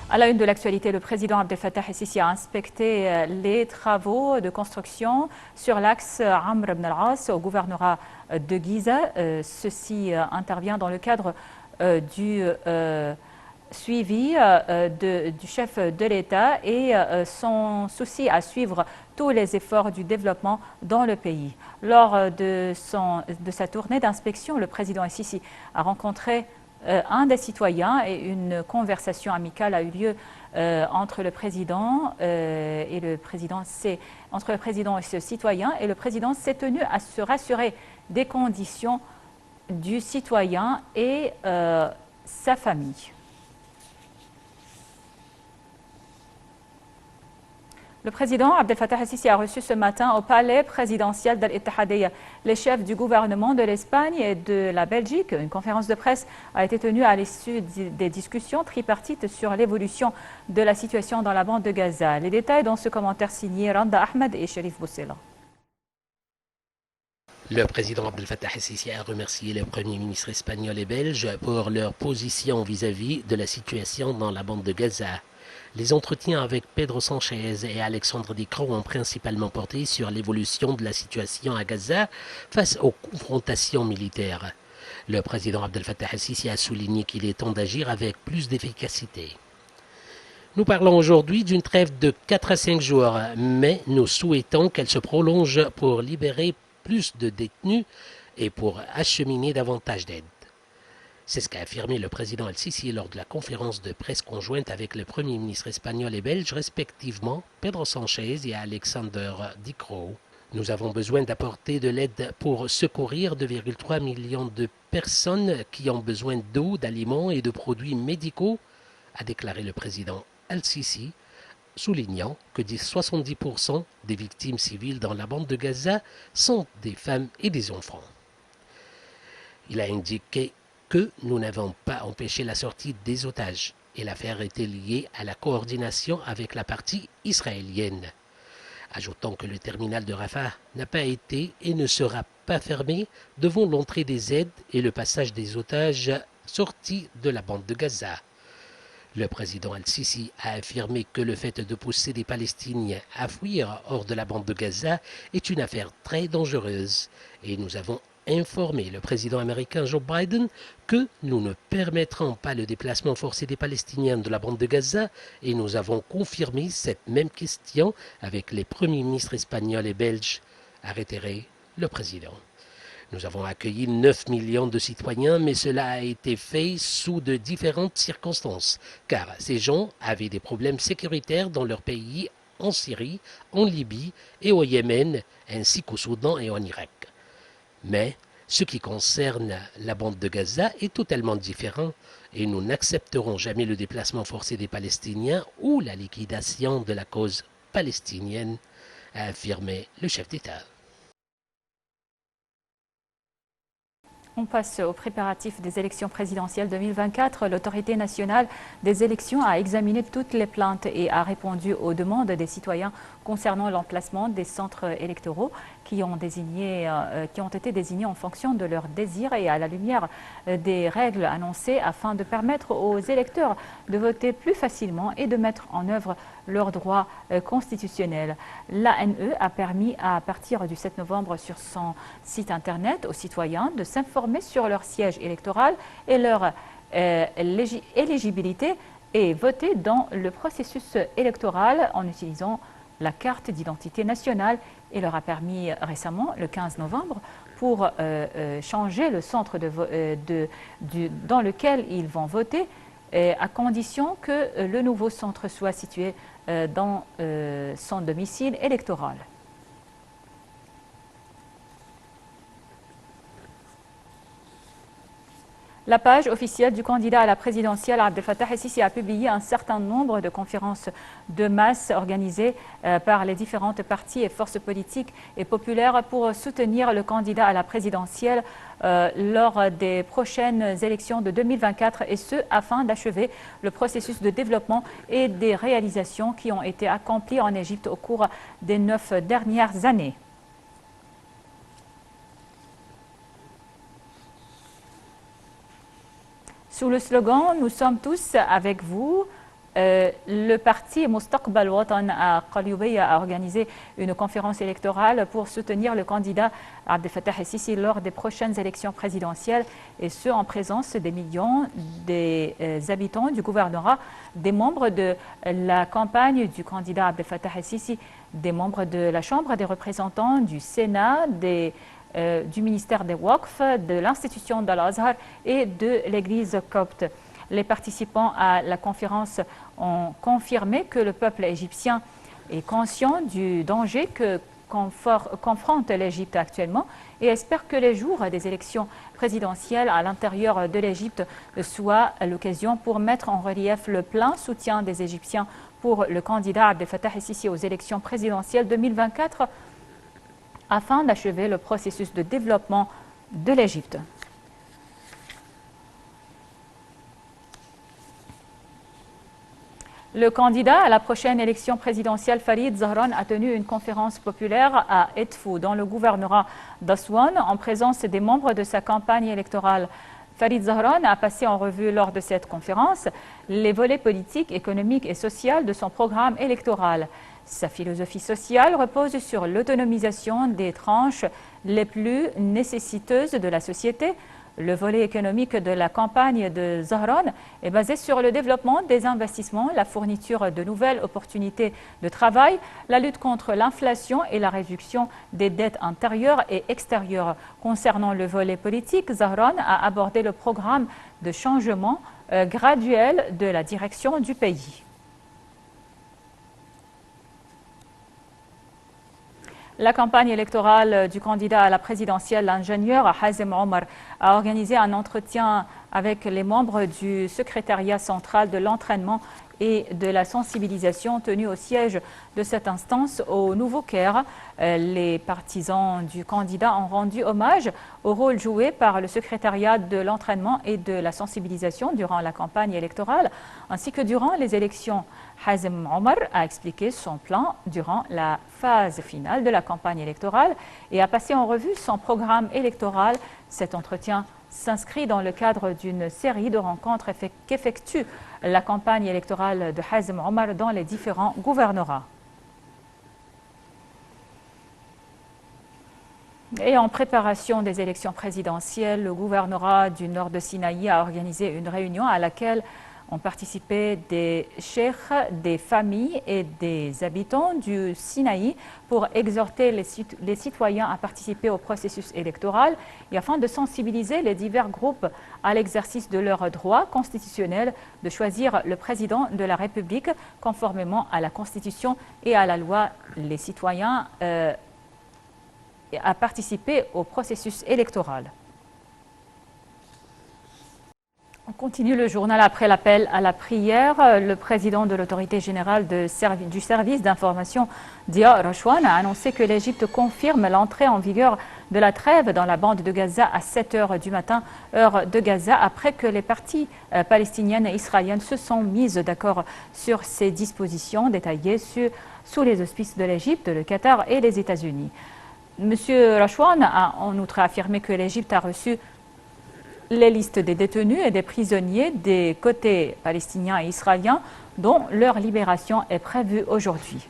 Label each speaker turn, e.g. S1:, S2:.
S1: À la une de l'actualité, le président Abdel Fattah el-Sisi a inspecté les travaux de construction sur l'axe Amr ibn al-As au gouvernorat de Giza. Ceci intervient dans le cadre du suivi du chef de l'État et son souci à suivre tous les efforts du développement dans le pays. Lors de sa tournée d'inspection, le président el-Sisi a rencontré un des citoyens et une conversation amicale a eu lieu entre le président entre le président et ce citoyen, et le président s'est tenu à se rassurer des conditions du citoyen et sa famille. Le président Abdel Fattah el-Sisi a reçu ce matin au palais présidentiel d'Al-Ittihadiyya les chefs du gouvernement de l'Espagne et de la Belgique. Une conférence de presse a été tenue à l'issue des discussions tripartites sur l'évolution de la situation dans la bande de Gaza. Les détails dans ce commentaire signé Randa Ahmed et Sherif Boussela.
S2: Le président Abdel Fattah el-Sisi a remercié les premiers ministres espagnols et belges pour leur position vis-à-vis de la situation dans la bande de Gaza. Les entretiens avec Pedro Sánchez et Alexandre Di Croo ont principalement porté sur l'évolution de la situation à Gaza face aux confrontations militaires. Le président Abdel Fattah el-Sisi a souligné qu'il est temps d'agir avec plus d'efficacité. Nous parlons aujourd'hui d'une trêve de 4 à 5 jours, mais nous souhaitons qu'elle se prolonge pour libérer plus de détenus et pour acheminer davantage d'aide. C'est ce qu'a affirmé le président el-Sisi lors de la conférence de presse conjointe avec le premier ministre espagnol et belge, respectivement Pedro Sánchez et Alexander Di Croo. Nous avons besoin d'apporter de l'aide pour secourir 2,3 millions de personnes qui ont besoin d'eau, d'aliments et de produits médicaux, a déclaré le président el-Sisi, soulignant que 70% des victimes civiles dans la bande de Gaza sont des femmes et des enfants. Il a indiqué que nous n'avons pas empêché la sortie des otages et l'affaire était liée à la coordination avec la partie israélienne. Ajoutant que le terminal de Rafah n'a pas été et ne sera pas fermé devant l'entrée des aides et le passage des otages sortis de la bande de Gaza. Le président el-Sisi a affirmé que le fait de pousser des Palestiniens à fuir hors de la bande de Gaza est une affaire très dangereuse et nous avons informé le président américain Joe Biden que nous ne permettrons pas le déplacement forcé des Palestiniens de la bande de Gaza et nous avons confirmé cette même question avec les premiers ministres espagnols et belges, a réitéré le président. Nous avons accueilli 9 millions de citoyens, mais cela a été fait sous de différentes circonstances, car ces gens avaient des problèmes sécuritaires dans leur pays, en Syrie, en Libye et au Yémen, ainsi qu'au Soudan et en Irak. Mais ce qui concerne la bande de Gaza est totalement différent et nous n'accepterons jamais le déplacement forcé des Palestiniens ou la liquidation de la cause palestinienne, a affirmé le chef d'État.
S1: On passe aux préparatifs des élections présidentielles 2024. L'autorité nationale des élections a examiné toutes les plaintes et a répondu aux demandes des citoyens concernant l'emplacement des centres électoraux qui ont été désignés en fonction de leurs désirs et à la lumière des règles annoncées afin de permettre aux électeurs de voter plus facilement et de mettre en œuvre leurs droits constitutionnels. L'ANE a permis à partir du 7 novembre sur son site internet aux citoyens de s'informer sur leur siège électoral et leur éligibilité et voter dans le processus électoral en utilisant la carte d'identité nationale et leur a permis récemment, le 15 novembre, pour changer le centre dans lequel ils vont voter, à condition que le nouveau centre soit situé dans son domicile électoral. La page officielle du candidat à la présidentielle Abdel Fattah el-Sisi a publié un certain nombre de conférences de masse organisées par les différentes partis et forces politiques et populaires pour soutenir le candidat à la présidentielle lors des prochaines élections de 2024 et ce afin d'achever le processus de développement et des réalisations qui ont été accomplies en Égypte au cours des 9 dernières années. Sous le slogan « Nous sommes tous avec vous », Le parti Mustaqbal Watan à Qalyoubiya a organisé une conférence électorale pour soutenir le candidat Abdel Fattah el-Sisi lors des prochaines élections présidentielles, et ce en présence des millions des habitants du gouvernorat, des membres de la campagne du candidat Abdel Fattah el-Sisi, des membres de la Chambre des représentants, du Sénat, du ministère des Waqf, de l'institution d'Al-Azhar et de l'église copte. Les participants à la conférence ont confirmé que le peuple égyptien est conscient du danger que confronte l'Égypte actuellement et espère que les jours des élections présidentielles à l'intérieur de l'Égypte soient l'occasion pour mettre en relief le plein soutien des Égyptiens pour le candidat Abdel Fattah el-Sisi aux élections présidentielles 2024 afin d'achever le processus de développement de l'Égypte. Le candidat à la prochaine élection présidentielle, Farid Zahran, a tenu une conférence populaire à Edfou, dans le gouvernorat d'Aswan, en présence des membres de sa campagne électorale. Farid Zahran a passé en revue lors de cette conférence les volets politiques, économiques et sociaux de son programme électoral. Sa philosophie sociale repose sur l'autonomisation des tranches les plus nécessiteuses de la société. Le volet économique de la campagne de Zahran est basé sur le développement des investissements, la fourniture de nouvelles opportunités de travail, la lutte contre l'inflation et la réduction des dettes intérieures et extérieures. Concernant le volet politique, Zahran a abordé le programme de changement graduel de la direction du pays. La campagne électorale du candidat à la présidentielle, l'ingénieur Hazem Omar, a organisé un entretien avec les membres du secrétariat central de l'entraînement et de la sensibilisation tenu au siège de cette instance au Nouveau-Caire. Les partisans du candidat ont rendu hommage au rôle joué par le secrétariat de l'entraînement et de la sensibilisation durant la campagne électorale, ainsi que durant les élections. Hazem Omar a expliqué son plan durant la phase finale de la campagne électorale et a passé en revue son programme électoral. Cet entretien s'inscrit dans le cadre d'une série de rencontres qu'effectue la campagne électorale de Hazem Omar dans les différents gouvernorats. Et en préparation des élections présidentielles, le gouvernorat du nord de Sinaï a organisé une réunion à laquelle ont participé des cheikhs, des familles et des habitants du Sinaï pour exhorter les citoyens à participer au processus électoral et afin de sensibiliser les divers groupes à l'exercice de leur droit constitutionnel de choisir le président de la République conformément à la Constitution et à la loi. Les citoyens à participer au processus électoral. On continue le journal après l'appel à la prière. Le président de l'autorité générale du service d'information Dia Rachouane a annoncé que l'Égypte confirme l'entrée en vigueur de la trêve dans la bande de Gaza à 7 h du matin, heure de Gaza, après que les parties palestiniennes et israéliennes se sont mises d'accord sur ces dispositions détaillées sous les auspices de l'Égypte, le Qatar et les États-Unis. Monsieur Rachouane a en outre affirmé que l'Égypte a reçu les listes des détenus et des prisonniers des côtés palestiniens et israéliens dont leur libération est prévue aujourd'hui.